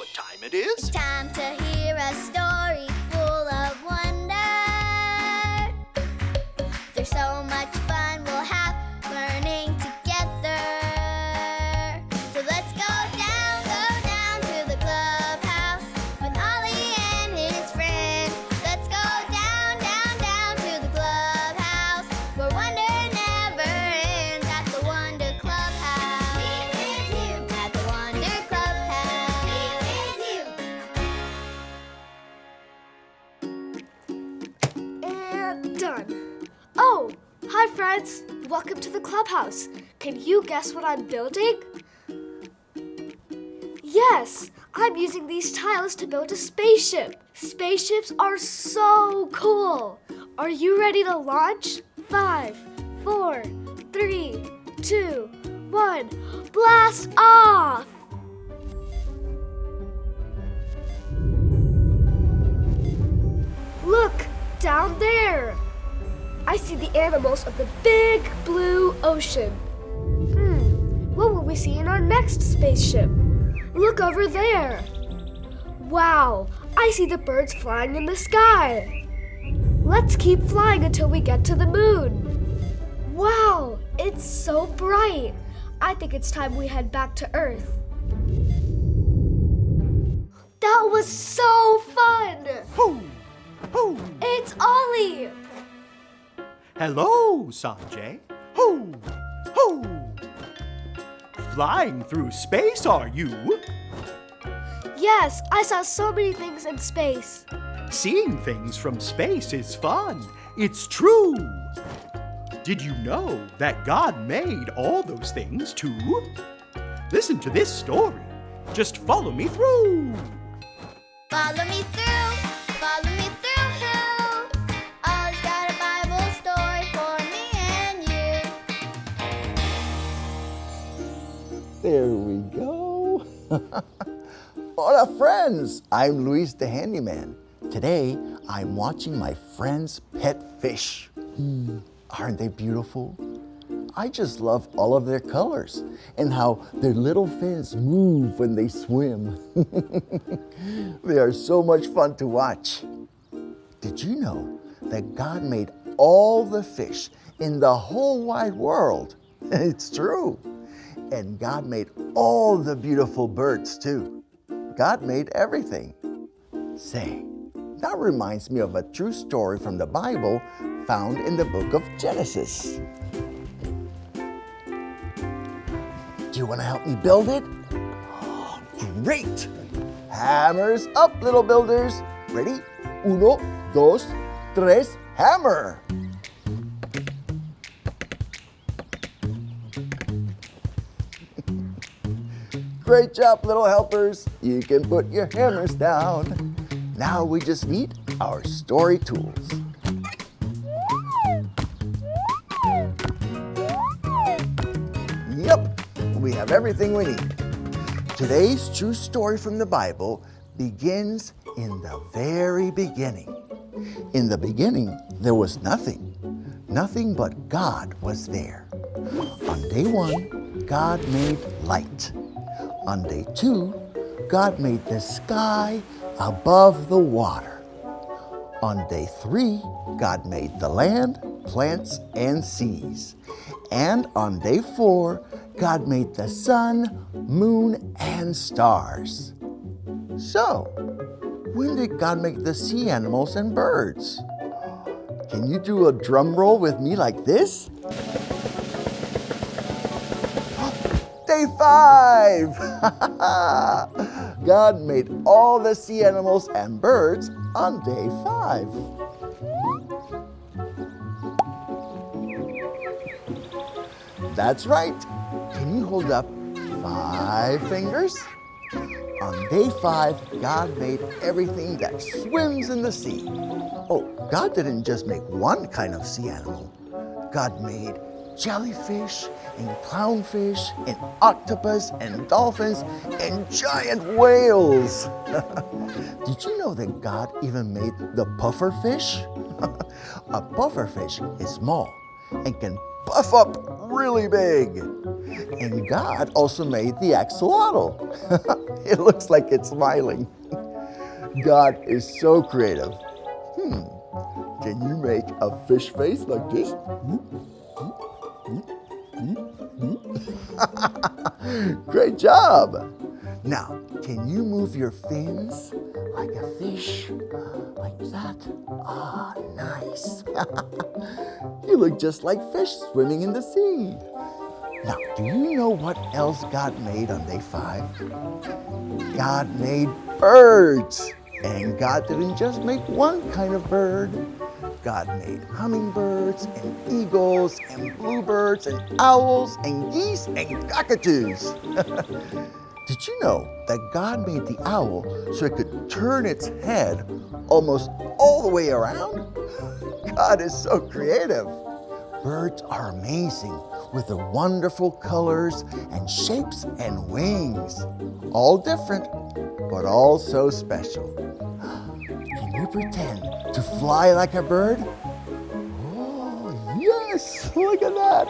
what time it is? It's time to hear a story full of wonder. There's so much fun we'll have learning together. So let's go down to the clubhouse with Ollie and his friends. Let's go down to the clubhouse where wonder never ends at the Wonder Clubhouse. Meet with you at the Wonder Clubhouse. Meet with you. And done. Oh, hi friends. Welcome to the clubhouse. Can you guess what I'm building? Yes, I'm using these tiles to build a spaceship. Spaceships are so cool. Are you ready to launch? 5, 4, 3, 2, 1. Blast off! Look, down there. I see the animals of the big blue ocean. What will we see in our next spaceship? Look over there. Wow, I see the birds flying in the sky. Let's keep flying until we get to the moon. Wow, it's so bright. I think it's time we head back to Earth. That was so fun! Hoo! Hoo! It's Ollie! Hello, Sanjay. Hoo! Hoo! Flying through space, are you? Yes, I saw so many things in space. Seeing things from space is fun. It's true. Did you know that God made all those things too? Listen to this story. Just follow me through. Follow me through, follow me through, who? Ollie's got a Bible story for me and you. There we go. Hola, friends. I'm Luis the Handyman. Today, I'm watching my friend's pet fish. Aren't they beautiful? I just love all of their colors and how their little fins move when they swim. They are so much fun to watch. Did you know that God made all the fish in the whole wide world? It's true. And God made all the beautiful birds too. God made everything. Say, that reminds me of a true story from the Bible found in the book of Genesis. Do you want to help me build it? Great! Hammers up, little builders. Ready? 1, 2, 3, hammer! Great job, little helpers. You can put your hammers down. Now we just need our story tools. Yep, we have everything we need. Today's true story from the Bible begins in the very beginning. In the beginning, there was nothing. Nothing but God was there. On day 1, God made light. On day 2, God made the sky above the water. On day 3, God made the land, plants, and seas. And on day 4, God made the sun, moon, and stars. So, when did God make the sea animals and birds? Can you do a drum roll with me like this? Day 5! God made all the sea animals and birds on day 5. That's right. Can you hold up 5 fingers? On day 5, God made everything that swims in the sea. Oh, God didn't just make one kind of sea animal. God made jellyfish and clownfish and octopus and dolphins and giant whales. Did you know that God even made the puffer fish? A puffer fish is small and can puff up really big. And God also made the axolotl. It looks like it's smiling. God is so creative. Can you make a fish face like this? Great job. Now, can you move your fins like a fish? Like that? Ah, nice. You look just like fish swimming in the sea. Now, do you know what else God made on day 5? God made birds. And God didn't just make one kind of bird. God made hummingbirds and eagles and bluebirds and owls and geese and cockatoos. Did you know that God made the owl so it could turn its head almost all the way around? God is so creative. Birds are amazing with their wonderful colors and shapes and wings. All different, but all so special. Can you pretend to fly like a bird? Oh, yes, look at that.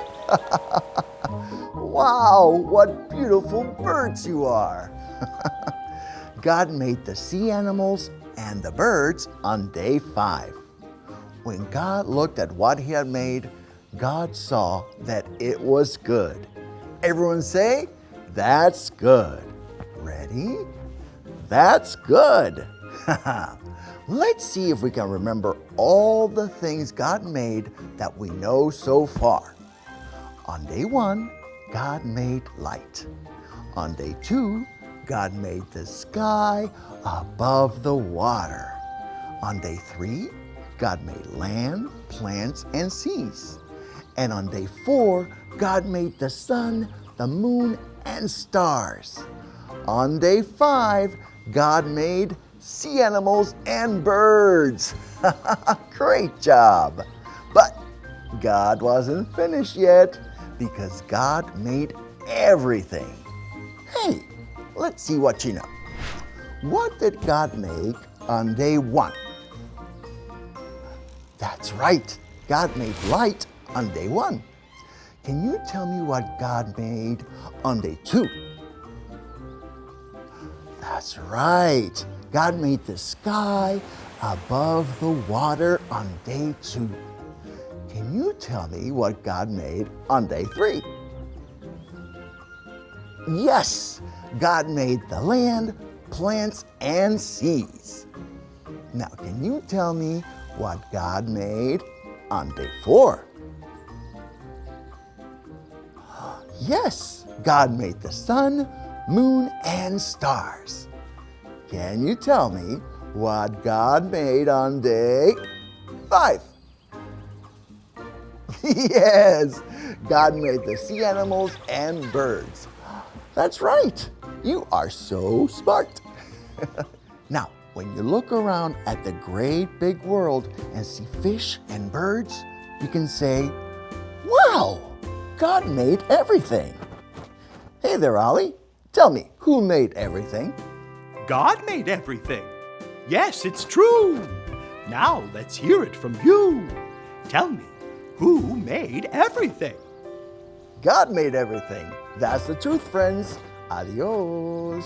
Wow, what beautiful birds you are. God made the sea animals and the birds on day 5. When God looked at what he had made, God saw that it was good. Everyone say, that's good. Ready? That's good. Let's see if we can remember all the things God made that we know so far. On day 1, God made light. On day 2, God made the sky above the water. On day 3, God made land, plants, and seas. And on day 4, God made the sun, the moon, and stars. On day 5, God made sea animals and birds. Great job. But God wasn't finished yet because God made everything. Hey, let's see what you know. What did God make on day 1? That's right. God made light on day 1. Can you tell me what God made on day 2? That's right. God made the sky above the water on day 2. Can you tell me what God made on day 3? Yes, God made the land, plants, and seas. Now, can you tell me what God made on day 4? Yes, God made the sun, moon, and stars. Can you tell me what God made on day 5? Yes, God made the sea animals and birds. That's right. You are so smart. Now, when you look around at the great big world and see fish and birds, you can say, wow, God made everything. Hey there, Ollie. Tell me, who made everything? God made everything. Yes, it's true. Now let's hear it from you. Tell me, who made everything? God made everything. That's the truth, friends. Adios.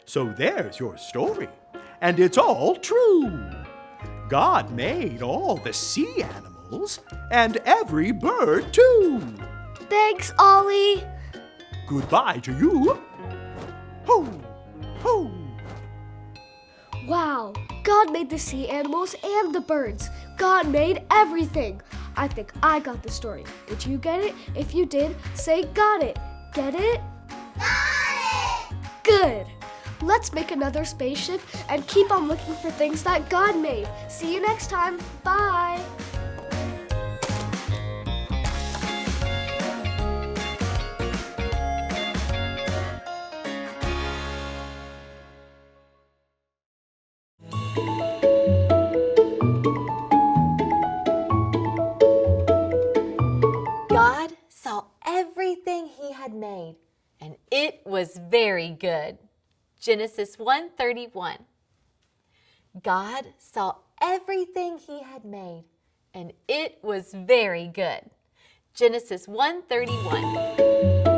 So there's your story, and it's all true. God made all the sea animals and every bird too. Thanks, Ollie. Goodbye to you. Ho, ho. Wow, God made the sea animals and the birds. God made everything. I think I got the story. Did you get it? If you did, say got it. Get it? Got it! Good. Let's make another spaceship and keep on looking for things that God made. See you next time. Bye. God saw everything he had made, and it was very good. Genesis 1:31. God saw everything he had made, and it was very good. Genesis 1:31.